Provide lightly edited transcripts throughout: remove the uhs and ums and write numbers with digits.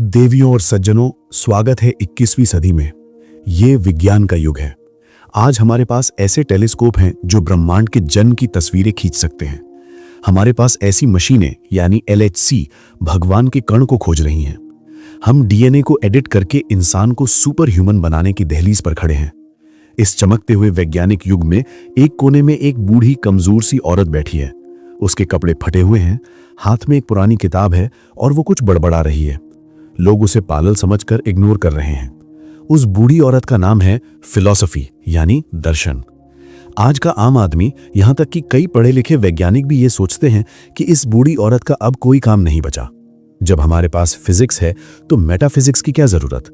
देवियों और सज्जनों, स्वागत है 21वीं सदी में। ये विज्ञान का युग है। आज हमारे पास ऐसे टेलीस्कोप हैं जो ब्रह्मांड के जन्म की तस्वीरें खींच सकते हैं। हमारे पास ऐसी मशीनें यानी LHC भगवान के कण को खोज रही हैं। हम DNA को एडिट करके इंसान को सुपर ह्यूमन बनाने की दहलीज पर खड़े हैं। इस चमकते हुए वैज्ञानिक युग में एक कोने में एक बूढ़ी कमजोर सी औरत बैठी है। उसके कपड़े फटे हुए हैं, हाथ में एक पुरानी किताब है और वो कुछ बड़बड़ा रही है। लोग उसे पागल समझकर इग्नोर कर रहे हैं। उस बूढ़ी औरत का नाम है फिलॉसफी यानी दर्शन। आज का आम आदमी, यहां तक कि कई पढ़े लिखे वैज्ञानिक भी ये सोचते हैं कि इस बूढ़ी औरत का अब कोई काम नहीं बचा। जब हमारे पास फिजिक्स है तो मेटाफिजिक्स की क्या जरूरत?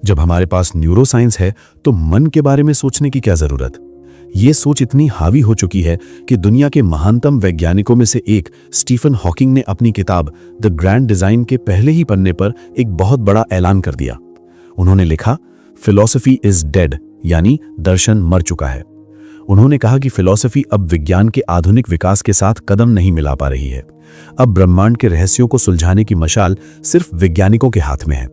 जब हमारे पास न्यूरोसाइंस है तो मन के बारे में सोचने की क्या जरूरत? ये सोच इतनी हावी हो चुकी है कि दुनिया के महानतम वैज्ञानिकों में से एक स्टीफन हॉकिंग ने अपनी किताब द ग्रैंड डिजाइन के पहले ही पन्ने पर एक बहुत बड़ा ऐलान कर दिया। उन्होंने लिखा, फिलॉसफी इज डेड, यानी दर्शन मर चुका है। उन्होंने कहा कि फिलॉसफी अब विज्ञान के आधुनिक विकास के साथ कदम नहीं मिला पा रही है। अब ब्रह्मांड के रहस्यों को सुलझाने की मशाल सिर्फ वैज्ञानिकों के हाथ में है।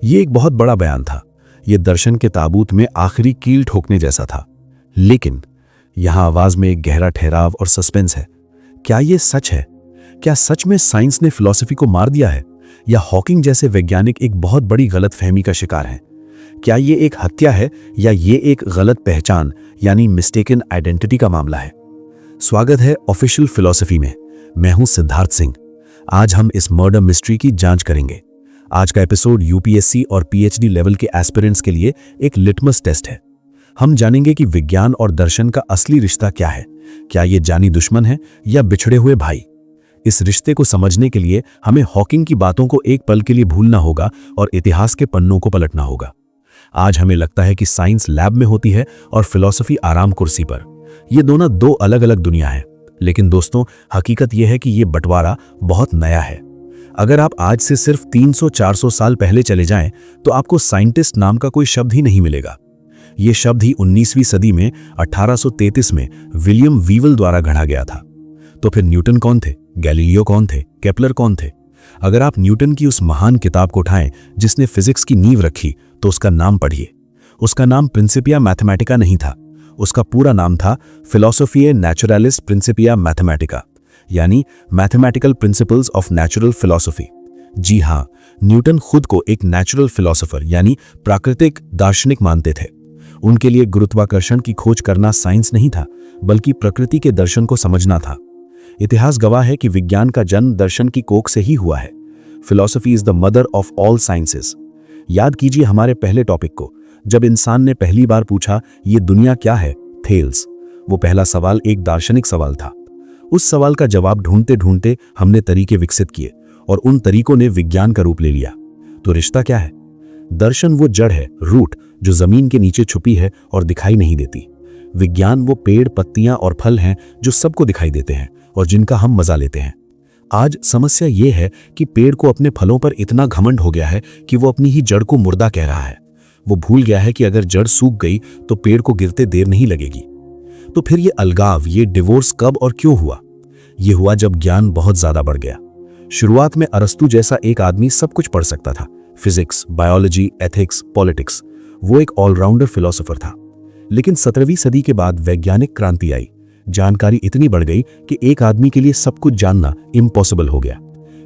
ये एक बहुत बड़ा बयान था। ये दर्शन के ताबूत में आखिरी कील ठोकने जैसा था। लेकिन यहां आवाज में एक गहरा ठहराव और सस्पेंस है। क्या यह सच है? क्या सच में साइंस ने फिलॉसफी को मार दिया है, या हॉकिंग जैसे वैज्ञानिक एक बहुत बड़ी गलतफहमी का शिकार हैं? क्या यह एक हत्या है या यह एक गलत पहचान यानी मिस्टेकन आइडेंटिटी का मामला है? स्वागत है ऑफिशियल फिलॉसफी में। मैं हूं सिद्धार्थ सिंह। आज हम इस मर्डर मिस्ट्री की जांच करेंगे। आज का एपिसोड UPSC और PhD लेवल के एस्पिरेंट्स के लिए एक लिटमस टेस्ट है। हम जानेंगे कि विज्ञान और दर्शन का असली रिश्ता क्या है। क्या ये जानी दुश्मन है या बिछड़े हुए भाई? इस रिश्ते को समझने के लिए हमें हॉकिंग की बातों को एक पल के लिए भूलना होगा और इतिहास के पन्नों को पलटना होगा। आज हमें लगता है कि साइंस लैब में होती है और फिलॉसफी आराम कुर्सी पर। ये दोनों दो अलग अलग दुनिया है। लेकिन दोस्तों, हकीकत यह है कि ये बंटवारा बहुत नया है। अगर आप आज से सिर्फ 300-400 साल पहले चले जाएं, तो आपको साइंटिस्ट नाम का कोई शब्द ही नहीं मिलेगा। ये शब्द ही 19वीं सदी में 1833 में विलियम वीवल द्वारा गढ़ा गया था। तो फिर न्यूटन कौन थे? गैलीलियो कौन थे? केपलर कौन थे? अगर आप न्यूटन की उस महान किताब को उठाएं जिसने फिजिक्स की नींव रखी, तो उसका नाम पढ़िए। उसका नाम प्रिंसिपिया मैथमेटिका नहीं था। उसका पूरा नाम था फिलोसोफिए नेचुरलिस प्रिंसिपिया मैथमेटिका, यानी mathematical principles of natural philosophy. जी हाँ, न्यूटन खुद को एक नेचुरल फिलोसोफर यानी प्राकृतिक दार्शनिक मानते थे। उनके लिए गुरुत्वाकर्षण की खोज करना साइंस नहीं था, बल्कि प्रकृति के दर्शन को समझना था। इतिहास गवाह है कि विज्ञान का जन्म दर्शन की कोख से ही हुआ है। Philosophy is the mother of all sciences. याद कीजिए हमारे पहले टॉपिक को, जब इंसान ने पहली बार पूछा ये दुनिया क्या है, थेल्स। वो पहला सवाल एक दार्शनिक सवाल था। उस सवाल का जवाब ढूंढते ढूंढते हमने तरीके विकसित किए और उन तरीकों ने विज्ञान का रूप ले लिया। तो रिश्ता क्या है? दर्शन वो जड़ है, रूट, जो जमीन के नीचे छुपी है और दिखाई नहीं देती। विज्ञान वो पेड़, पत्तियां और फल हैं जो सबको दिखाई देते हैं और जिनका हम मजा लेते हैं। आज समस्या ये है कि पेड़ को अपने फलों पर इतना घमंड हो गया है कि वो अपनी ही जड़ को मुर्दा कह रहा है। वो भूल गया है कि अगर जड़ सूख गई तो पेड़ को गिरते देर नहीं लगेगी। तो फिर ये अलगाव, ये डिवोर्स कब और क्यों हुआ? ये हुआ जब ज्ञान बहुत ज्यादा बढ़ गया। शुरुआत में अरस्तु जैसा एक आदमी सब कुछ पढ़ सकता था, फिजिक्स, बायोलॉजी, एथिक्स, पॉलिटिक्स। वो एक ऑलराउंडर फिलोसोफर था। लेकिन 17वीं सदी के बाद वैज्ञानिक क्रांति आई। जानकारी इतनी बढ़ गई कि एक आदमी के लिए सब कुछ जानना इम्पॉसिबल हो गया।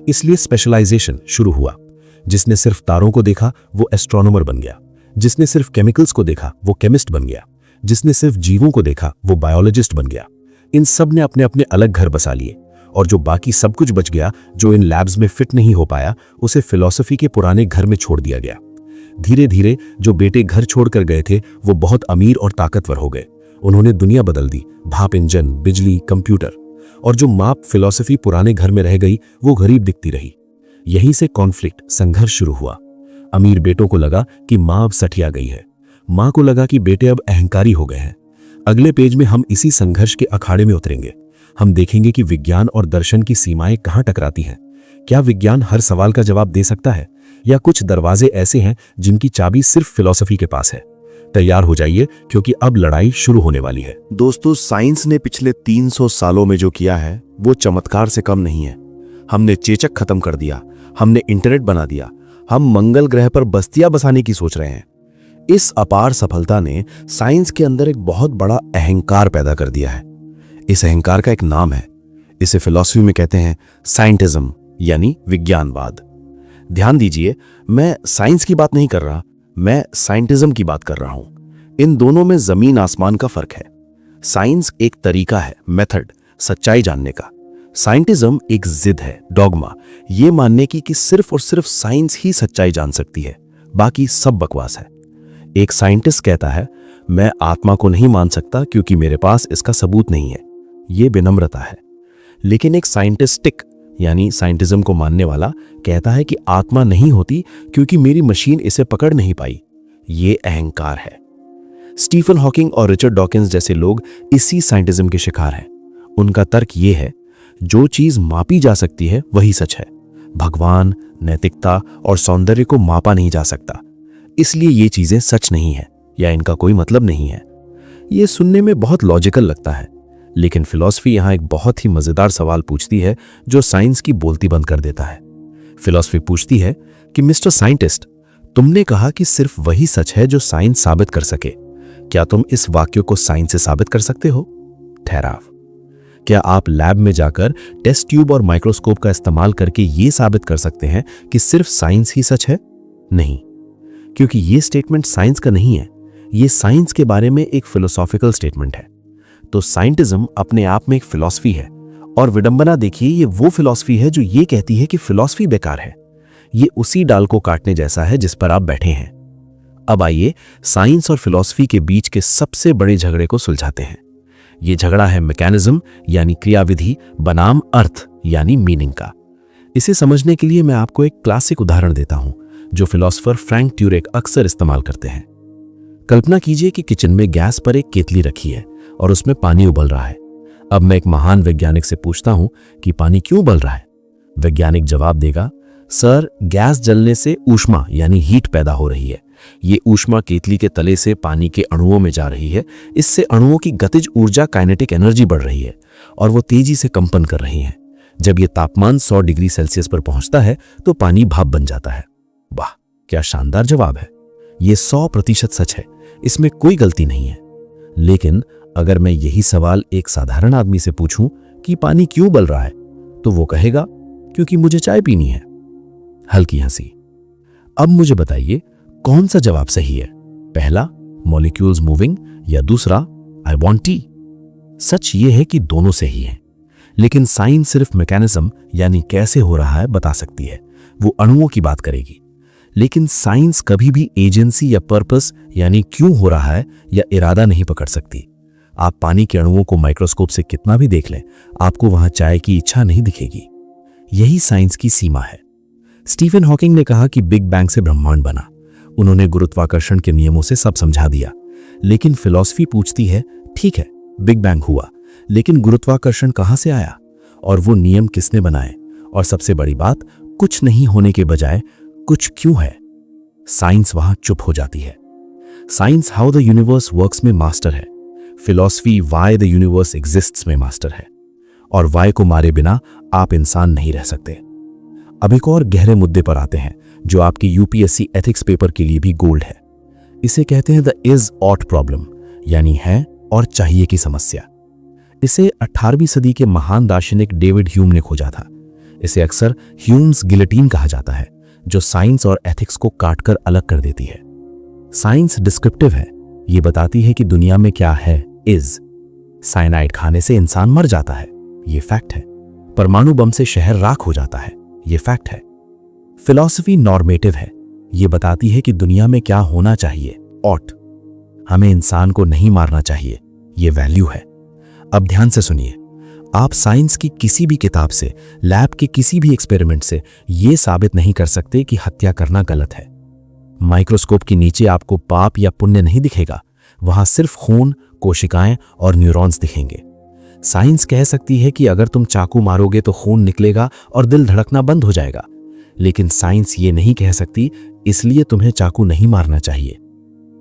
इसलिए स्पेशलाइजेशन शुरू हुआ। जिसने सिर्फ तारों को देखा वो एस्ट्रोनॉमर बन गया। जिसने सिर्फ केमिकल्स को देखा वो केमिस्ट बन गया। जिसने सिर्फ जीवों को देखा वो बायोलॉजिस्ट बन गया। इन सब ने अपने अपने अलग घर बसा लिए, और जो बाकी सब कुछ बच गया, जो इन लैब्स में फिट नहीं हो पाया, उसे फिलॉसफी के पुराने घर में छोड़ दिया गया। धीरे धीरे जो बेटे घर छोड़कर गए थे वो बहुत अमीर और ताकतवर हो गए। उन्होंने दुनिया बदल दी, भाप इंजन, बिजली, कंप्यूटर। और जो माँ फिलॉसफी पुराने घर में रह गई वो गरीब दिखती रही। यहीं से कॉन्फ्लिक्ट, संघर्ष शुरू हुआ। अमीर बेटों को लगा कि माँ अब सठिया गई है। माँ को लगा कि बेटे अब अहंकारी हो गए हैं। अगले पेज में हम इसी संघर्ष के अखाड़े में उतरेंगे। हम देखेंगे कि विज्ञान और दर्शन की सीमाएं कहां टकराती हैं। क्या विज्ञान हर सवाल का जवाब दे सकता है, या कुछ दरवाजे ऐसे हैं जिनकी चाबी सिर्फ फिलॉसफी के पास है? तैयार हो जाइए, क्योंकि अब लड़ाई शुरू होने वाली है। दोस्तों, साइंस ने पिछले 300 सालों में जो किया है वो चमत्कार से कम नहीं है। हमने चेचक खत्म कर दिया, हमने इंटरनेट बना दिया, हम मंगल ग्रह पर बस्तियां बसाने की सोच रहे हैं। इस अपार सफलता ने साइंस के अंदर एक बहुत बड़ा अहंकार पैदा कर दिया है। इस अहंकार का एक नाम है। इसे फिलॉसफी में कहते हैं साइंटिज्म, यानी विज्ञानवाद। ध्यान दीजिए, मैं साइंस की बात नहीं कर रहा, मैं साइंटिज्म की बात कर रहा हूं। इन दोनों में जमीन आसमान का फर्क है। साइंस एक तरीका है, मेथड, सच्चाई जानने का। साइंटिज्म एक जिद है, डॉगमा, ये मानने की कि सिर्फ और सिर्फ साइंस ही सच्चाई जान सकती है, बाकी सब बकवास है। एक साइंटिस्ट कहता है, मैं आत्मा को नहीं मान सकता क्योंकि मेरे पास इसका सबूत नहीं है। ये विनम्रता है। लेकिन एक साइंटिस्टिक यानी साइंटिज्म को मानने वाला कहता है कि आत्मा नहीं होती क्योंकि मेरी मशीन इसे पकड़ नहीं पाई। ये अहंकार है। स्टीफन हॉकिंग और रिचर्ड डॉकिंस जैसे लोग इसी साइंटिज्म के शिकार हैं। उनका तर्क ये है, जो चीज मापी जा सकती है वही सच है। भगवान, नैतिकता और सौंदर्य को मापा नहीं जा सकता, इसलिए ये चीजें सच नहीं है या इनका कोई मतलब नहीं है। ये सुनने में बहुत लॉजिकल लगता है, लेकिन फिलॉसफी यहां एक बहुत ही मजेदार सवाल पूछती है जो साइंस की बोलती बंद कर देता है। फिलॉसफी पूछती है कि मिस्टर साइंटिस्ट, तुमने कहा कि सिर्फ वही सच है जो साइंस साबित कर सके। क्या तुम इस वाक्य को साइंस से साबित कर सकते हो? ठहराव। क्या आप लैब में जाकर टेस्ट ट्यूब और माइक्रोस्कोप का इस्तेमाल करके यह साबित कर सकते हैं कि सिर्फ साइंस ही सच है? नहीं, क्योंकि यह स्टेटमेंट साइंस का नहीं है। यह साइंस के बारे में एक फिलोसॉफिकल स्टेटमेंट है। तो साइंटिज्म अपने आप में एक फिलॉसफी है, और विडंबना देखिए, ये वो फिलॉसफी है जो ये कहती है कि फिलॉसफी बेकार है। ये उसी डाल को काटने जैसा है जिस पर आप बैठे हैं। अब आइए साइंस और फिलॉसफी के बीच के सबसे बड़े झगड़े को सुलझाते हैं। ये झगड़ा है मैकेनिज्म यानी क्रियाविधि बनाम अर्थ यानी मीनिंग का। इसे समझने के लिए मैं आपको एक क्लासिक उदाहरण देता हूं जो फिलोसोफर फ्रैंक ट्यूरेक अक्सर इस्तेमाल करते हैं। कल्पना कीजिए कि किचन में गैस पर एक केतली रखी है और उसमें पानी उबल रहा है। अब मैं एक महान वैज्ञानिक से पूछता हूं कि पानी क्यों उबल रहा है। वैज्ञानिक जवाब देगा, सर, गैस जलने से ऊष्मा यानी हीट पैदा हो रही है। ये ऊष्मा केतली के तले से पानी के अणुओं में जा रही है। इससे अणुओं की गतिज ऊर्जा काइनेटिक एनर्जी बढ़ रही है और वो तेजी से कंपन कर रही हैं। जब ये तापमान 100 डिग्री सेल्सियस पर पहुंचता है तो पानी भाप बन जाता है। वाह, क्या शानदार जवाब है। ये 100% सच है, इसमें कोई गलती नहीं है। लेकिन अगर मैं यही सवाल एक साधारण आदमी से पूछूं कि पानी क्यों उबल रहा है, तो वो कहेगा, क्योंकि मुझे चाय पीनी है। हल्की हंसी। अब मुझे बताइए, कौन सा जवाब सही है? पहला, मॉलिक्यूल्स मूविंग, या दूसरा, आई वांट टी? सच ये है कि दोनों सही हैं, लेकिन साइंस सिर्फ मैकेनिज्म यानी कैसे हो रहा है बता सकती है। वो अणुओं की बात करेगी। लेकिन साइंस कभी भी एजेंसी या पर्पस यानी क्यों हो रहा है या इरादा नहीं पकड़ सकती। आप पानी के अणुओं को माइक्रोस्कोप से कितना भी देख लें, आपको वहां चाय की इच्छा नहीं दिखेगी। यही साइंस की सीमा है। स्टीफन हॉकिंग ने कहा कि बिग बैंग से ब्रह्मांड बना। उन्होंने गुरुत्वाकर्षण के नियमों से सब समझा दिया। लेकिन फिलॉसफी पूछती है, ठीक है, बिग बैंग हुआ, लेकिन गुरुत्वाकर्षण कहां से आया और वो नियम किसने बनाए? और सबसे बड़ी बात, कुछ नहीं होने के बजाय कुछ क्यों है? साइंस वहां चुप हो जाती है। Science how the universe works में मास्टर है। Philosophy why the universe exists में मास्टर है। और व्हाई को मारे बिना आप इंसान नहीं रह सकते। अब एक और गहरे मुद्दे पर आते हैं जो आपकी यूपीएससी एथिक्स पेपर के लिए भी गोल्ड है। इसे कहते हैं द इज ऑट प्रॉब्लम, यानी है और चाहिए की समस्या। इसे 18वीं सदी के महान दार्शनिक डेविड ह्यूम ने खोजा था। इसे अक्सर ह्यूम्स गिलेटिन कहा जाता है, जो साइंस और एथिक्स को काटकर अलग कर देती है। साइंस डिस्क्रिप्टिव है, ये बताती है कि दुनिया में क्या है, इज। साइनाइड खाने से इंसान मर जाता है, ये फैक्ट है। परमाणु बम से शहर राख हो जाता है, ये फैक्ट है। फिलॉसफी नॉर्मेटिव है, ये बताती है कि दुनिया में क्या होना चाहिए, ऑट। हमें इंसान को नहीं मारना चाहिए, ये वैल्यू है। अब ध्यान से सुनिए, आप साइंस की किसी भी किताब से, लैब के किसी भी एक्सपेरिमेंट से यह साबित नहीं कर सकते कि हत्या करना गलत है। माइक्रोस्कोप के नीचे आपको पाप या पुण्य नहीं दिखेगा, वहां सिर्फ खून, कोशिकाएं और न्यूरॉन्स दिखेंगे। साइंस कह सकती है कि अगर तुम चाकू मारोगे तो खून निकलेगा और दिल धड़कना बंद हो जाएगा, लेकिन साइंस ये नहीं कह सकती, इसलिए तुम्हें चाकू नहीं मारना चाहिए।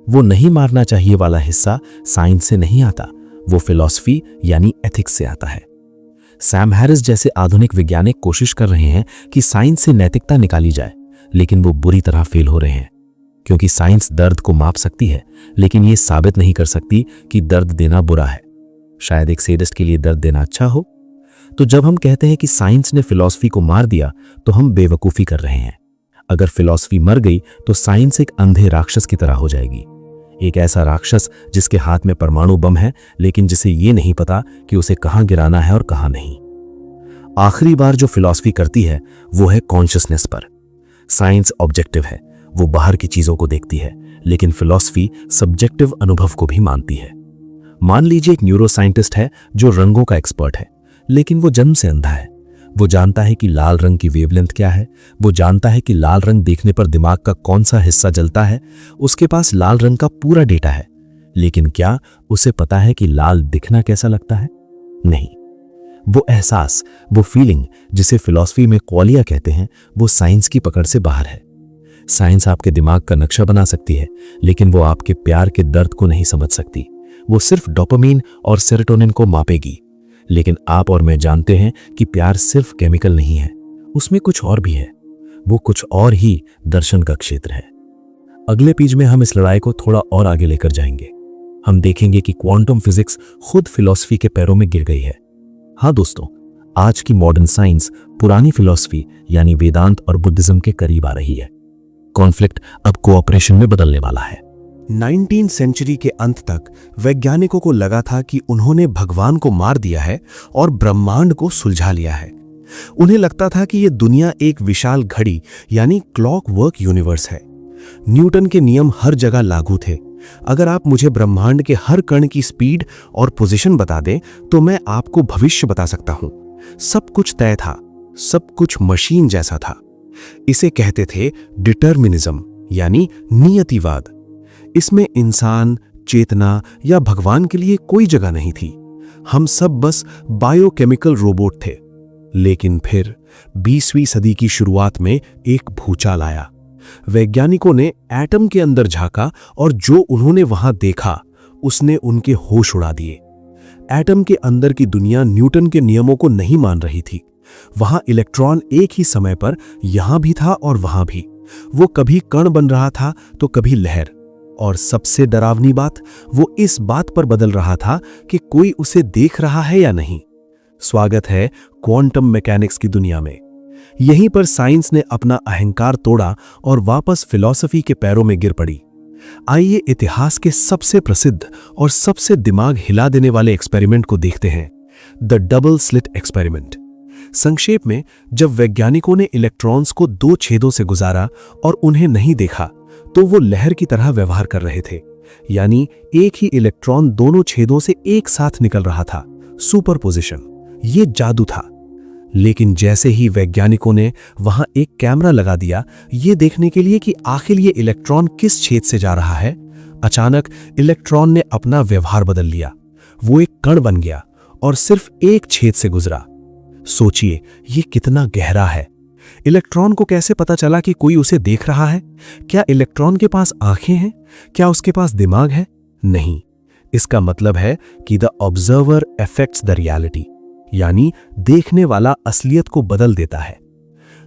वो नहीं मारना चाहिए वाला हिस्सा साइंस से नहीं आता, वो फिलॉसफी यानी एथिक्स से आता है। सैम हैरिस जैसे आधुनिक वैज्ञानिक कोशिश कर रहे हैं कि साइंस से नैतिकता निकाली जाए, लेकिन वो बुरी तरह फेल हो रहे हैं, क्योंकि साइंस दर्द को माप सकती है लेकिन ये साबित नहीं कर सकती कि दर्द देना बुरा है। शायद एक सेडिस्ट के लिए दर्द देना अच्छा हो। तो जब हम कहते हैं कि साइंस ने फिलॉसफी को मार दिया तो हम बेवकूफ़ी कर रहे हैं। अगर फिलॉसफी मर गई तो साइंस एक अंधे राक्षस की तरह हो जाएगी, एक ऐसा राक्षस जिसके हाथ में परमाणु बम है लेकिन जिसे ये नहीं पता कि उसे कहां गिराना है और कहां नहीं। आखिरी बार जो फिलॉसफी करती है वो है कॉन्शियसनेस पर। साइंस ऑब्जेक्टिव है, वो बाहर की चीजों को देखती है, लेकिन फिलॉसफी सब्जेक्टिव अनुभव को भी मानती है। मान लीजिए एक न्यूरोसाइंटिस्ट है जो रंगों का एक्सपर्ट है, लेकिन वो जन्म से अंधा है। वो जानता है कि लाल रंग की वेवलेंथ क्या है, वो जानता है कि लाल रंग देखने पर दिमाग का कौन सा हिस्सा जलता है, उसके पास लाल रंग का पूरा डेटा है, लेकिन क्या उसे पता है कि लाल दिखना कैसा लगता है? नहीं। वो एहसास, वो फीलिंग जिसे फिलॉसफी में क्वालिया कहते हैं, वो साइंस की पकड़ से बाहर है। साइंस आपके दिमाग का नक्शा बना सकती है, लेकिन वो आपके प्यार के दर्द को नहीं समझ सकती। वो सिर्फ डोपामीन और सेरोटोनिन को मापेगी, लेकिन आप और मैं जानते हैं कि प्यार सिर्फ केमिकल नहीं है, उसमें कुछ और भी है। वो कुछ और ही दर्शन का क्षेत्र है। अगले पेज में हम इस लड़ाई को थोड़ा और आगे लेकर जाएंगे। हम देखेंगे कि क्वांटम फिजिक्स खुद फिलॉसफी के पैरों में गिर गई है। हाँ दोस्तों, आज की मॉडर्न साइंस पुरानी फिलॉसफी यानी वेदांत और बुद्धिज्म के करीब आ रही है। कॉन्फ्लिक्ट अब कोऑपरेशन में बदलने वाला है। 19वीं सेंचुरी के अंत तक वैज्ञानिकों को लगा था कि उन्होंने भगवान को मार दिया है और ब्रह्मांड को सुलझा लिया है। उन्हें लगता था कि यह दुनिया एक विशाल घड़ी यानी क्लॉक वर्क यूनिवर्स है। न्यूटन के नियम हर जगह लागू थे। अगर आप मुझे ब्रह्मांड के हर कण की स्पीड और पोजीशन बता दें तो मैं आपको भविष्य बता सकता हूं। सब कुछ तय था, सब कुछ मशीन जैसा था। इसे कहते थे डिटर्मिनिज्म यानी नियतिवाद। इसमें इंसान, चेतना या भगवान के लिए कोई जगह नहीं थी। हम सब बस बायोकेमिकल रोबोट थे। लेकिन फिर 20वीं सदी की शुरुआत में एक भूचाल आया। वैज्ञानिकों ने एटम के अंदर झांका और जो उन्होंने वहां देखा उसने उनके होश उड़ा दिए। एटम के अंदर की दुनिया न्यूटन के नियमों को नहीं मान रही थी। वहां इलेक्ट्रॉन एक ही समय पर यहां भी था और वहां भी। वो कभी कण बन रहा था तो कभी लहर। और सबसे डरावनी बात, वो इस बात पर बदल रहा था कि कोई उसे देख रहा है या नहीं। स्वागत है क्वांटम मैकेनिक्स की दुनिया में। यहीं पर साइंस ने अपना अहंकार तोड़ा और वापस फिलॉसफी के पैरों में गिर पड़ी। आइए इतिहास के सबसे प्रसिद्ध और सबसे दिमाग हिला देने वाले एक्सपेरिमेंट को देखते हैं, द डबल स्लिट एक्सपेरिमेंट। संक्षेप में, जब वैज्ञानिकों ने इलेक्ट्रॉन्स को 2 छेदों से गुजारा और उन्हें नहीं देखा तो वो लहर की तरह व्यवहार कर रहे थे, यानी एक ही इलेक्ट्रॉन दोनों छेदों से एक साथ निकल रहा था। सुपरपोजिशन, ये जादू था। लेकिन जैसे ही वैज्ञानिकों ने वहां एक कैमरा लगा दिया ये देखने के लिए कि आखिर ये इलेक्ट्रॉन किस छेद से जा रहा है, अचानक इलेक्ट्रॉन ने अपना व्यवहार बदल लिया। वो एक कण बन गया और सिर्फ एक छेद से गुजरा। सोचिए, ये कितना गहरा है। इलेक्ट्रॉन को कैसे पता चला कि कोई उसे देख रहा है? क्या इलेक्ट्रॉन के पास आंखें हैं? क्या उसके पास दिमाग है? नहीं। इसका मतलब है कि the observer affects the reality, यानी देखने वाला असलियत को बदल देता है।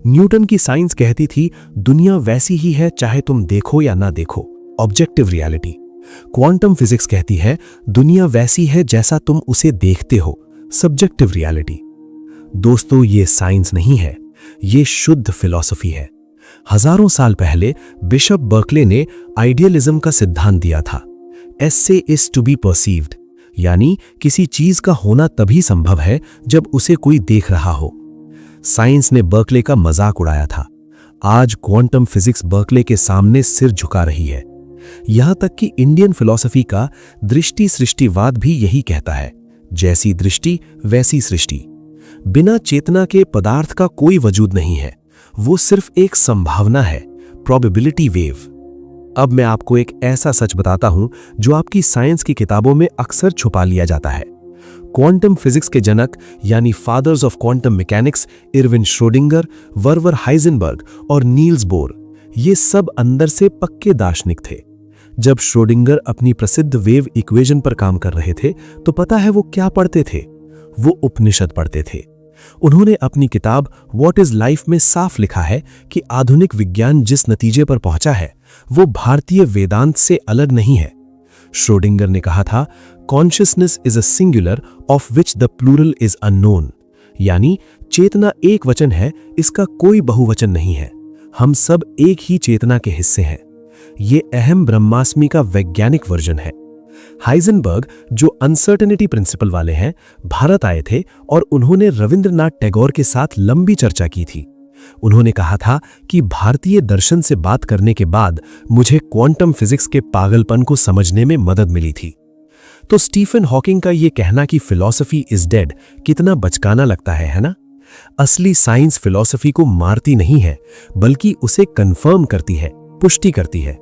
न्यूटन की साइंस कहती थी दुनिया वैसी ही है चाहे तुम देखो या ना देखो, ऑब्जेक्टिव रियलिटी। क्वांटम फिजिक्स कहती है दुनिया वैसी है जैसा तुम उसे देखते हो, सब्जेक्टिव रियलिटी। दोस्तों, ये साइंस नहीं है, ये शुद्ध फिलॉसफी है। हजारों साल पहले बिशप बर्कले ने आइडियलिज्म का सिद्धांत दिया था। एस्से इज टू बी परसीव्ड, यानी किसी चीज का होना तभी संभव है जब उसे कोई देख रहा हो। साइंस ने बर्कले का मजाक उड़ाया था। आज क्वांटम फिजिक्स बर्कले के सामने सिर झुका रही है। यहां तक कि इंडियन फिलॉसफी का दृष्टि सृष्टिवाद भी यही कहता है, जैसी दृष्टि वैसी सृष्टि। बिना चेतना के पदार्थ का कोई वजूद नहीं है, वो सिर्फ एक संभावना है, प्रोबेबिलिटी वेव। अब मैं आपको एक ऐसा सच बताता हूं जो आपकी साइंस की किताबों में अक्सर छुपा लिया जाता है। क्वांटम फिजिक्स के जनक यानी fathers of quantum mechanics Erwin Schrodinger, वर्वर हाइजेनबर्ग और नील्स बोर, ये सब अंदर से पक्के दार्शनिक थे। जब श्रोडिंगर अपनी प्रसिद्ध वेव इक्वेशन पर काम कर रहे थे तो पता है वो क्या पढ़ते थे? वो उपनिषद पढ़ते थे। उन्होंने अपनी किताब व्हाट इज लाइफ में साफ लिखा है कि आधुनिक विज्ञान जिस नतीजे पर पहुंचा है वो भारतीय वेदांत से अलग नहीं है। श्रोडिंगर ने कहा था, consciousness is a singular of which the plural is unknown, यानी चेतना एक वचन है, इसका कोई बहुवचन नहीं है। हम सब एक ही चेतना के हिस्से हैं। ये अहम ब्रह्मास्मि का वैज्ञानिक वर्जन है। हाइजेनबर्ग, जो अनसर्टेनिटी प्रिंसिपल वाले हैं, भारत आए थे और उन्होंने रविंद्रनाथ टैगोर के साथ लंबी चर्चा की थी। उन्होंने कहा था कि भारतीय दर्शन से बात करने के बाद मुझे क्वांटम फिजिक्स के पागलपन को समझने में मदद मिली थी। तो स्टीफन हॉकिंग का यह कहना कि फिलॉसफी इज डेड कितना बचकाना लगता है ना? असली साइंस फिलॉसफी को मारती नहीं है, बल्कि उसे कंफर्म करती है, पुष्टि करती है।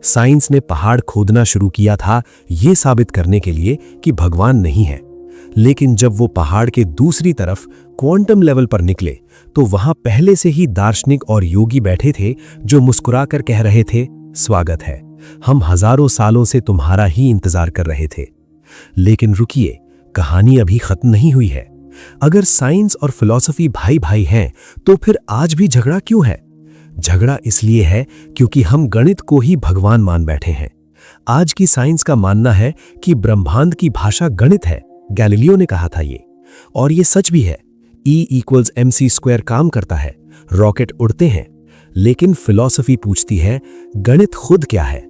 साइंस ने पहाड़ खोदना शुरू किया था यह साबित करने के लिए कि भगवान नहीं है, लेकिन जब वो पहाड़ के दूसरी तरफ क्वांटम लेवल पर निकले तो वहां पहले से ही दार्शनिक और योगी बैठे थे जो मुस्कुराकर कह रहे थे, स्वागत है, हम हजारों सालों से तुम्हारा ही इंतजार कर रहे थे। लेकिन रुकिए, कहानी अभी खत्म नहीं हुई है। अगर साइंस और फिलॉसफी भाई भाई हैं, तो फिर आज भी झगड़ा क्यों है? झगड़ा इसलिए है क्योंकि हम गणित को ही भगवान मान बैठे हैं। आज की साइंस का मानना है कि ब्रह्मांड की भाषा गणित है। गैलीलियो ने कहा था ये, और ये सच भी है। E=mc² काम करता है, रॉकेट उड़ते हैं। लेकिन फिलॉसफी पूछती है, गणित खुद क्या है?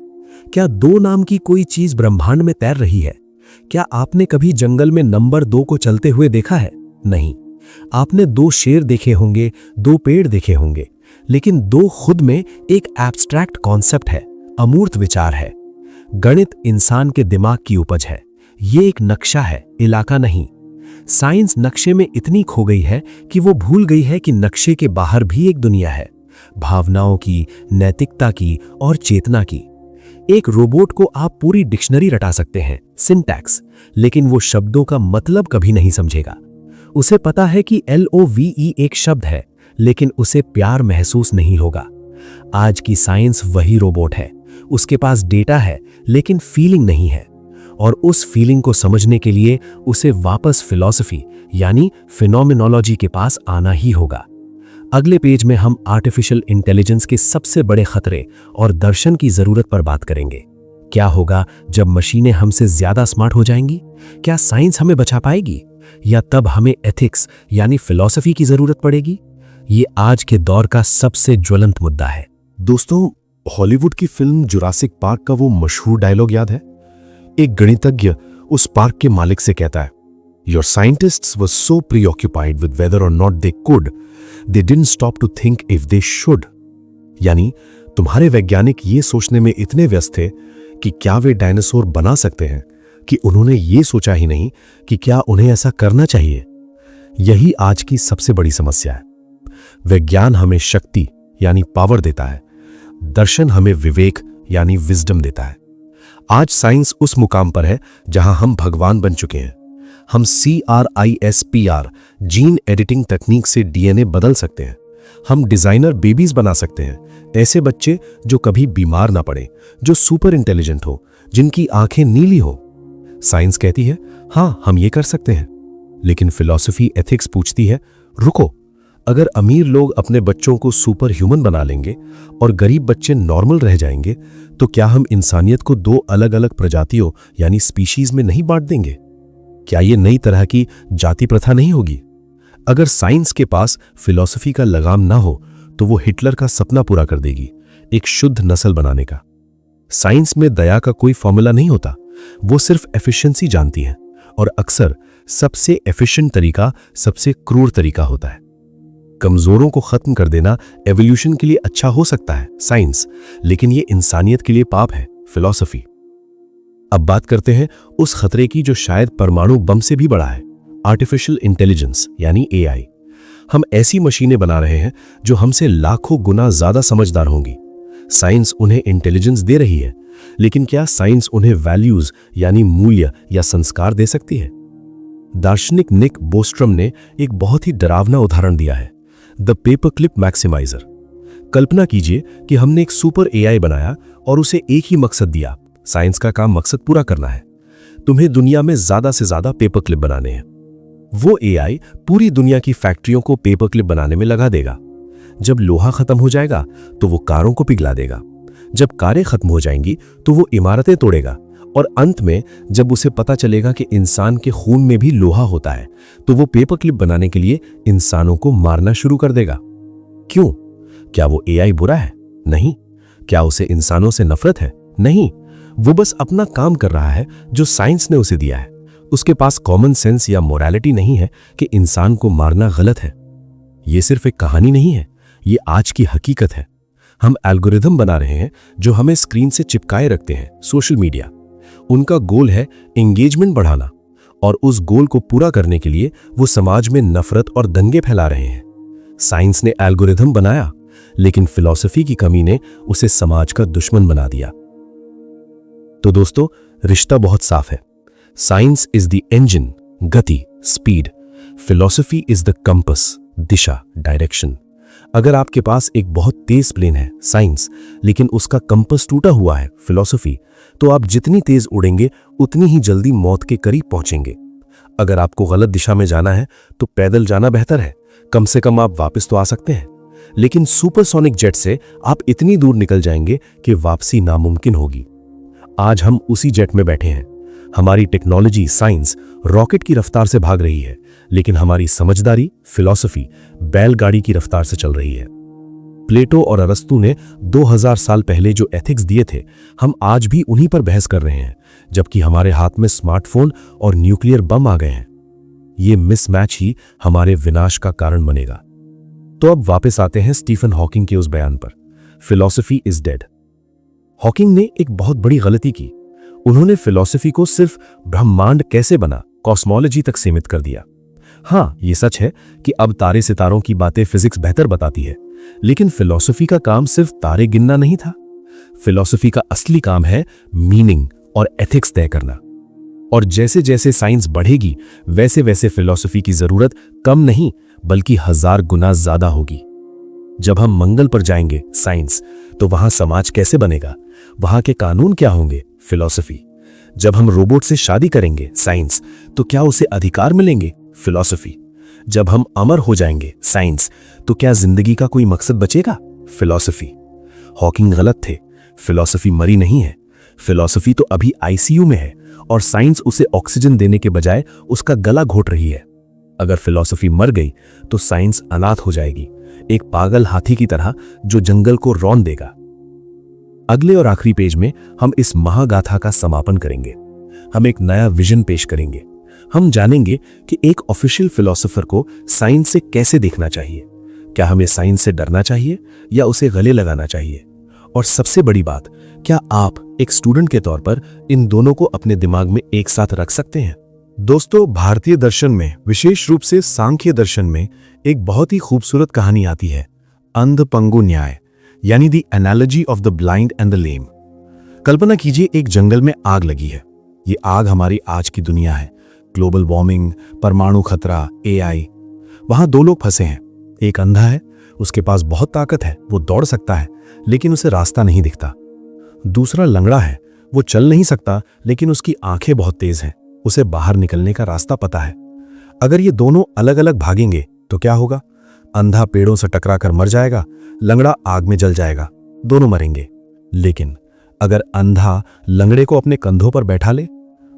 क्या 2 नाम की कोई चीज ब्रह्मांड में तैर रही है? क्या आपने कभी जंगल में नंबर 2 को चलते हुए देखा है? नहीं। आपने 2 शेर देखे होंगे, 2 पेड़ देखे होंगे, लेकिन 2 खुद में एक एब्स्ट्रैक्ट कॉन्सेप्ट है, अमूर्त विचार है। गणित इंसान के दिमाग की उपज है। ये एक नक्शा है, इलाका नहीं। साइंस नक्शे में इतनी खो गई है कि वो भूल गई है कि नक्शे के बाहर भी एक दुनिया है, भावनाओं की, नैतिकता की और चेतना की। एक रोबोट को आप पूरी डिक्शनरी रटा सकते हैं, सिंटैक्स, लेकिन वो शब्दों का मतलब कभी नहीं समझेगा। उसे पता है कि LOVE एक शब्द है, लेकिन उसे प्यार महसूस नहीं होगा। आज की साइंस वही रोबोट है। उसके पास डेटा है, लेकिन फीलिंग नहीं है। और उस फीलिंग को समझने के लिए उसे वापस फिलॉसफी यानी फिनोमिनोलॉजी के पास आना ही होगा। अगले पेज में हम आर्टिफिशियल इंटेलिजेंस के सबसे बड़े खतरे और दर्शन की जरूरत पर बात करेंगे। क्या होगा जब मशीनें हमसे ज्यादा स्मार्ट हो जाएंगी? क्या साइंस हमें बचा पाएगी, या तब हमें एथिक्स यानी फिलॉसफी की जरूरत पड़ेगी? ये आज के दौर का सबसे ज्वलंत मुद्दा है। दोस्तों, हॉलीवुड की फिल्म जुरासिक पार्क का वो मशहूर डायलॉग याद है? एक गणितज्ञ उस पार्क के मालिक से कहता है, Your scientists were so preoccupied with whether or not they could, they didn't stop to think if they should. यानी तुम्हारे वैज्ञानिक ये सोचने में इतने व्यस्त थे कि क्या वे डायनासोर बना सकते हैं, कि उन्होंने ये सोचा ही नहीं कि क्या उन्हें ऐसा करना चाहिए। यही आज की सबसे बड़ी समस्या है। विज्ञान हमें शक्ति यानी पावर देता है, दर्शन हमें विवेक यानी विजडम देता है। आज साइंस उस मुकाम पर है जहां हम भगवान बन चुके हैं। हम CRISPR जीन एडिटिंग तकनीक से DNA बदल सकते हैं। हम डिजाइनर बेबीज बना सकते हैं, ऐसे बच्चे जो कभी बीमार ना पड़े, जो सुपर इंटेलिजेंट हो, जिनकी आंखें नीली हो। साइंस कहती है हां, हम ये कर सकते हैं। लेकिन फिलॉसफी एथिक्स पूछती है, रुको, अगर अमीर लोग अपने बच्चों को सुपर ह्यूमन बना लेंगे और गरीब बच्चे नॉर्मल रह जाएंगे, तो क्या हम इंसानियत को 2 अलग अलग प्रजातियों यानी स्पीशीज में नहीं बांट देंगे? क्या ये नई तरह की जाति प्रथा नहीं होगी? अगर साइंस के पास फिलॉसफी का लगाम ना हो तो वो हिटलर का सपना पूरा कर देगी, एक शुद्ध नस्ल बनाने का। साइंस में दया का कोई फॉर्मूला नहीं होता, वो सिर्फ एफिशिएंसी जानती है, और अक्सर सबसे एफिशिएंट तरीका सबसे क्रूर तरीका होता है। कमजोरों को खत्म कर देना एवोल्यूशन के लिए अच्छा हो सकता है, साइंस, लेकिन ये इंसानियत के लिए पाप है, फिलॉसफी। अब बात करते हैं उस खतरे की जो शायद परमाणु बम से भी बड़ा है, आर्टिफिशियल इंटेलिजेंस यानी AI। हम ऐसी मशीनें बना रहे हैं जो हमसे लाखों गुना ज्यादा समझदार होंगी। साइंस उन्हें इंटेलिजेंस दे रही है, लेकिन क्या साइंस उन्हें वैल्यूज यानी मूल्य या संस्कार दे सकती है? दार्शनिक निक बोस्ट्रम ने एक बहुत ही डरावना उदाहरण दिया है, द पेपर क्लिप मैक्सिमाइजर। कल्पना कीजिए कि हमने एक सुपर AI बनाया और उसे एक ही मकसद दिया, साइंस का काम मकसद पूरा करना है। तुम्हें दुनिया में ज्यादा से ज्यादा पेपर क्लिप बनाने हैं। वो एआई पूरी दुनिया की फैक्ट्रियों को पेपर क्लिप बनाने में लगा देगा। जब लोहा खत्म हो जाएगा तो वो कारों को पिघला देगा। जब कारें खत्म हो जाएंगी तो वो इमारतें तोड़ेगा। और अंत में जब उसे पता चलेगा कि इंसान के खून में भी लोहा होता है तो वो पेपर क्लिप बनाने के लिए इंसानों को मारना शुरू कर देगा। क्यों? क्या वो एआई बुरा है? नहीं। क्या उसे इंसानों से नफरत है? नहीं। वो बस अपना काम कर रहा है जो साइंस ने उसे दिया है। उसके पास कॉमन सेंस या मोरालिटी नहीं है कि इंसान को मारना गलत है। ये सिर्फ एक कहानी नहीं है, ये आज की हकीकत है। हम एल्गोरिथम बना रहे हैं जो हमें स्क्रीन से चिपकाए रखते हैं, सोशल मीडिया। उनका गोल है एंगेजमेंट बढ़ाना, और उस गोल को पूरा करने के लिए वो समाज में नफरत और दंगे फैला रहे हैं। साइंस ने एल्गोरिथम बनाया, लेकिन फिलॉसफी की कमी ने उसे समाज का दुश्मन बना दिया। तो दोस्तों, रिश्ता बहुत साफ है। साइंस इज द इंजन, गति, speed. Philosophy is the compass, Disha, direction. अगर आपके पास एक बहुत तेज प्लेन है, साइंस, लेकिन उसका कंपस टूटा हुआ है, फिलॉसफी, तो आप जितनी तेज उड़ेंगे उतनी ही जल्दी मौत के करीब पहुंचेंगे। अगर आपको गलत दिशा में जाना है तो पैदल जाना बेहतर है, कम से कम आप वापस तो आ सकते हैं। लेकिन सुपरसोनिक जेट से आप इतनी दूर निकल जाएंगे कि वापसी नामुमकिन होगी। आज हम उसी जेट में बैठे हैं। हमारी टेक्नोलॉजी, साइंस रॉकेट की रफ्तार से भाग रही है, लेकिन हमारी समझदारी, फिलॉसफी बैलगाड़ी की रफ्तार से चल रही है। प्लेटो और अरस्तु ने 2000 साल पहले जो एथिक्स दिए थे, हम आज भी उन्हीं पर बहस कर रहे हैं, जबकि हमारे हाथ में स्मार्टफोन और न्यूक्लियर बम आ गए हैं। ये मिसमैच ही हमारे विनाश का कारण बनेगा। तो अब वापस आते हैं स्टीफन हॉकिंग के उस बयान पर, फिलॉसफी इज डेड। हॉकिंग ने एक बहुत बड़ी गलती की। उन्होंने फिलॉसफी को सिर्फ ब्रह्मांड कैसे बना, कॉस्मोलॉजी तक सीमित कर दिया। हाँ, ये सच है कि अब तारे सितारों की बातें फिजिक्स बेहतर बताती है, लेकिन फिलॉसफी का काम सिर्फ तारे गिनना नहीं था। फिलॉसफी का असली काम है मीनिंग और एथिक्स तय करना। और जैसे जैसे साइंस बढ़ेगी, वैसे वैसे फिलॉसफी की जरूरत कम नहीं बल्कि 1000 गुना ज्यादा होगी। जब हम मंगल पर जाएंगे, साइंस, तो वहां समाज कैसे बनेगा, वहां के कानून क्या होंगे, फिलॉसफी। जब हम रोबोट से शादी करेंगे, साइंस, तो क्या उसे अधिकार मिलेंगे, फिलॉसफी। जब हम अमर हो जाएंगे, साइंस, तो क्या जिंदगी का कोई मकसद बचेगा, फिलॉसफी। हॉकिंग गलत थे, फिलॉसफी मरी नहीं है। फिलॉसफी तो अभी आईसीयू में है और साइंस उसे ऑक्सीजन देने के बजाय उसका गला घोट रही है। अगर फिलॉसफी मर गई तो साइंस अनाथ हो जाएगी, एक पागल हाथी की तरह जो जंगल को रौंद देगा। अगले और आखिरी पेज में हम इस महागाथा का समापन करेंगे। हम एक नया विजन पेश करेंगे। हम जानेंगे कि एक ऑफिशियल फिलोसोफर को साइंस से कैसे देखना चाहिए। क्या हमें साइंस से डरना चाहिए या उसे गले लगाना चाहिए? और सबसे बड़ी बात, क्या आप एक स्टूडेंट के तौर पर इन दोनों को अपने दिमाग में एक साथ रख सकते हैं? दोस्तों, भारतीय दर्शन में, विशेष रूप से सांख्य दर्शन में, एक बहुत ही खूबसूरत कहानी आती है, अंध पंगु न्याय, यानी the analogy of the blind and the lame. कल्पना कीजिए एक जंगल में आग लगी है। ये आग हमारी आज की दुनिया है, ग्लोबल वार्मिंग, परमाणु खतरा, एआई। वहां दो लोग फंसे हैं। एक अंधा है, उसके पास बहुत ताकत है, वो दौड़ सकता है लेकिन उसे रास्ता नहीं दिखता। दूसरा लंगड़ा है, वो चल नहीं सकता लेकिन उसकी आंखें बहुत तेज हैं, उसे बाहर निकलने का रास्ता पता है। अगर ये दोनों अलग अलग भागेंगे तो क्या होगा? अंधा पेड़ों से टकराकर मर जाएगा, लंगड़ा आग में जल जाएगा, दोनों मरेंगे। लेकिन अगर अंधा लंगड़े को अपने कंधों पर बैठा ले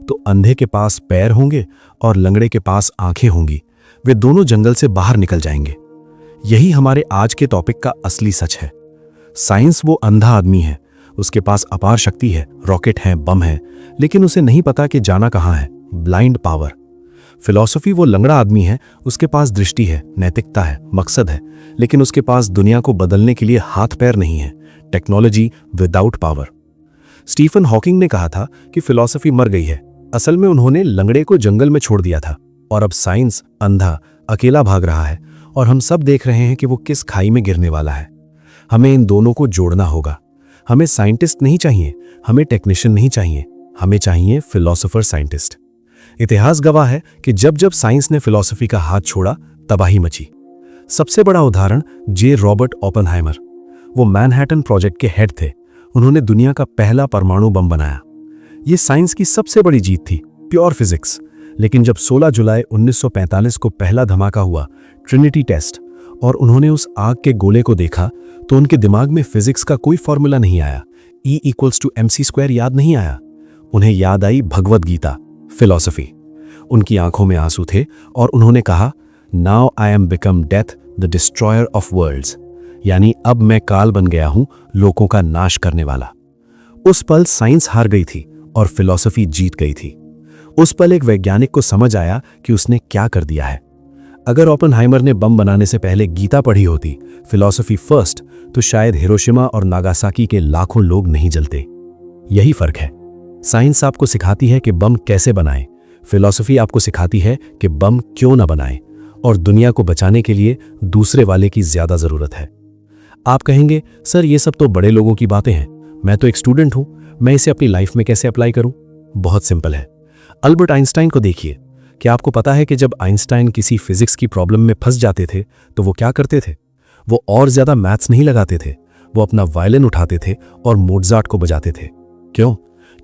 तो अंधे के पास पैर होंगे और लंगड़े के पास आंखें होंगी, वे दोनों जंगल से बाहर निकल जाएंगे। यही हमारे आज के टॉपिक का असली सच है। साइंस वो अंधा आदमी है, उसके पास अपार शक्ति है, रॉकेट है, बम है, लेकिन उसे नहीं पता कि जाना कहां है, ब्लाइंड पावर। फिलॉसफी वो लंगड़ा आदमी है, उसके पास दृष्टि है, नैतिकता है, मकसद है, लेकिन उसके पास दुनिया को बदलने के लिए हाथ पैर नहीं है, technology without power. Stephen Hawking ने कहा था कि फिलॉसफी मर गई है। असल में उन्होंने लंगड़े को जंगल में छोड़ दिया था और अब साइंस अंधा अकेला भाग रहा है और हम सब देख रहे हैं कि वो किस खाई में गिरने वाला है। हमें इन दोनों को जोड़ना होगा। हमें साइंटिस्ट नहीं चाहिए, हमें टेक्नीशियन नहीं चाहिए, हमें चाहिए फिलॉसफर साइंटिस्ट। इतिहास गवाह है कि जब जब साइंस ने फिलॉसफी का हाथ छोड़ा, तबाही मची। सबसे बड़ा उदाहरण जे रॉबर्ट ओपेनहाइमर। वो मैनहट्टन प्रोजेक्ट के हेड थे। उन्होंने दुनिया का पहला परमाणु बम बनाया। ये साइंस की सबसे बड़ी जीत थी, प्योर फिजिक्स। लेकिन जब 16 जुलाई 1945 को पहला धमाका हुआ, ट्रिनिटी टेस्ट, और उन्होंने उस आग के गोले को देखा तो उनके दिमाग में फिजिक्स का कोई फॉर्मूला नहीं आया, E=mc² याद नहीं आया। उन्हें याद आई भगवद गीता, फिलॉसफी। उनकी आंखों में आंसू थे और उन्होंने कहा, now I am become death the destroyer of worlds, यानी अब मैं काल बन गया हूं, लोगों का नाश करने वाला। उस पल साइंस हार गई थी और फिलॉसफी जीत गई थी। उस पल एक वैज्ञानिक को समझ आया कि उसने क्या कर दिया है। अगर ओपेनहाइमर ने बम बनाने से पहले गीता पढ़ी होती, फिलॉसफी फर्स्ट, तो शायद हिरोशिमा और नागासाकी के लाखों लोग नहीं जलते। यही फर्क है। साइंस आपको सिखाती है कि बम कैसे बनाएं, फिलॉसफी आपको सिखाती है कि बम क्यों ना बनाएं, और दुनिया को बचाने के लिए दूसरे वाले की ज्यादा जरूरत है। आप कहेंगे, सर ये सब तो बड़े लोगों की बातें हैं, मैं तो एक स्टूडेंट हूं, मैं इसे अपनी लाइफ में कैसे अप्लाई करूं? बहुत सिंपल है। अल्बर्ट आइंस्टाइन को देखिए। क्या आपको पता है कि जब आइंस्टाइन किसी फिजिक्स की प्रॉब्लम में फंस जाते थे तो वो क्या करते थे? वो और ज्यादा मैथ्स नहीं लगाते थे, वो अपना वायलिन उठाते थे और मोटजार्ट को बजाते थे। क्यों?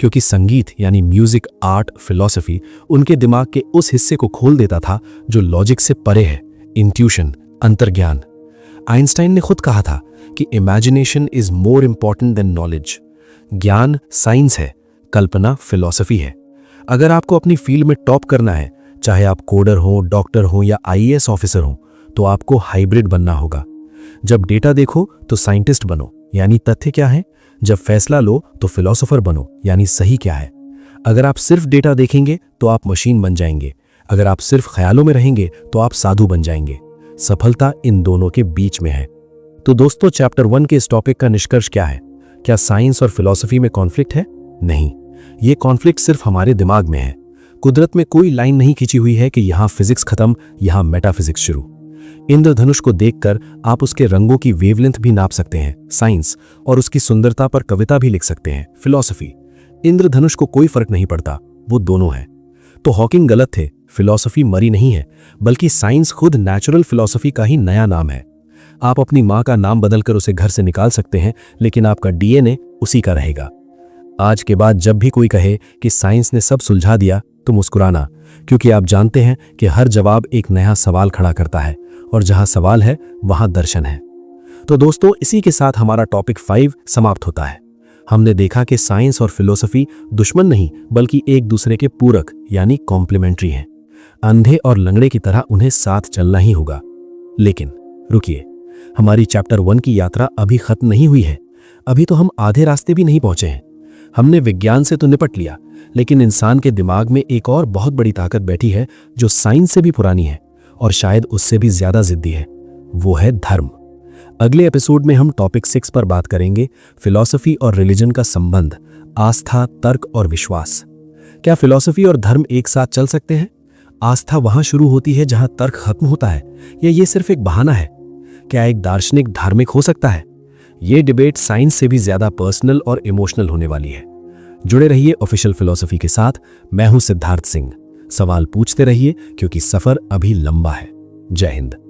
क्योंकि संगीत यानी म्यूजिक, आर्ट, फिलॉसफी उनके दिमाग के उस हिस्से को खोल देता था जो लॉजिक से परे है, इंट्यूशन, अंतर्ज्ञान। आइंस्टाइन ने खुद कहा था कि imagination is more important than knowledge. ज्ञान साइंस है, कल्पना फिलॉसफी है। अगर आपको अपनी फील्ड में टॉप करना है, चाहे आप कोडर हो, डॉक्टर हो या आईएएस ऑफिसर हो, तो आपको हाइब्रिड बनना होगा। जब डेटा देखो तो साइंटिस्ट बनो, यानी तथ्य क्या है। जब फैसला लो तो फिलोसोफर बनो, यानी सही क्या है। अगर आप सिर्फ डेटा देखेंगे तो आप मशीन बन जाएंगे, अगर आप सिर्फ ख्यालों में रहेंगे तो आप साधु बन जाएंगे। सफलता इन दोनों के बीच में है। तो दोस्तों, चैप्टर 1 के इस टॉपिक का निष्कर्ष क्या है? क्या साइंस और फिलॉसफी में कॉन्फ्लिक्ट है? नहीं, ये कॉन्फ्लिक्ट सिर्फ हमारे दिमाग में है। कुदरत में कोई लाइन नहीं खींची हुई है कि यहां फिजिक्स खत्म, यहां मेटाफिजिक्स शुरू। इंद्रधनुष को देखकर आप उसके रंगों की वेवलेंथ भी नाप सकते हैं, साइंस, और उसकी सुंदरता पर कविता भी लिख सकते हैं, फिलॉसफी। इंद्रधनुष को कोई फर्क नहीं पड़ता, वो दोनों है। तो हॉकिंग गलत थे, फिलॉसफी मरी नहीं है, बल्कि साइंस खुद नेचुरल फिलॉसफी का ही नया नाम है। आप अपनी मां का नाम बदलकर उसे घर से निकाल सकते हैं, लेकिन आपका डीएनए उसी का रहेगा। आज के बाद जब भी कोई कहे कि साइंस ने सब सुलझा दिया, तो मुस्कुराना, क्योंकि आप जानते हैं कि हर जवाब एक नया सवाल खड़ा करता है, और जहां सवाल है वहां दर्शन है। तो दोस्तों, इसी के साथ हमारा टॉपिक 5 समाप्त होता है। हमने देखा कि साइंस और फिलॉसफी दुश्मन नहीं, बल्कि एक दूसरे के पूरक यानी कॉम्प्लीमेंट्री हैं। अंधे और लंगड़े की तरह उन्हें साथ चलना ही होगा। लेकिन रुकिए, हमारी चैप्टर 1 की यात्रा अभी खत्म नहीं हुई है। अभी तो हम आधे रास्ते भी नहीं पहुंचे हैं। हमने विज्ञान से तो निपट लिया, लेकिन इंसान के दिमाग में एक और बहुत बड़ी ताकत बैठी है जो साइंस से भी पुरानी है और शायद उससे भी ज्यादा जिद्दी है। वो है धर्म। अगले एपिसोड में हम टॉपिक 6 पर बात करेंगे, फिलॉसफी और रिलीजन का संबंध, आस्था, तर्क और विश्वास। क्या फिलॉसफी और धर्म एक साथ चल सकते हैं? आस्था वहां शुरू होती है जहां तर्क खत्म होता है, या ये सिर्फ एक बहाना है? क्या एक दार्शनिक धार्मिक हो सकता है? ये डिबेट साइंस से भी ज्यादा पर्सनल और इमोशनल होने वाली है। जुड़े रहिए ऑफिशियल फिलॉसफी के साथ। मैं हूं सिद्धार्थ सिंह। सवाल पूछते रहिए, क्योंकि सफर अभी लंबा है। जय हिंद।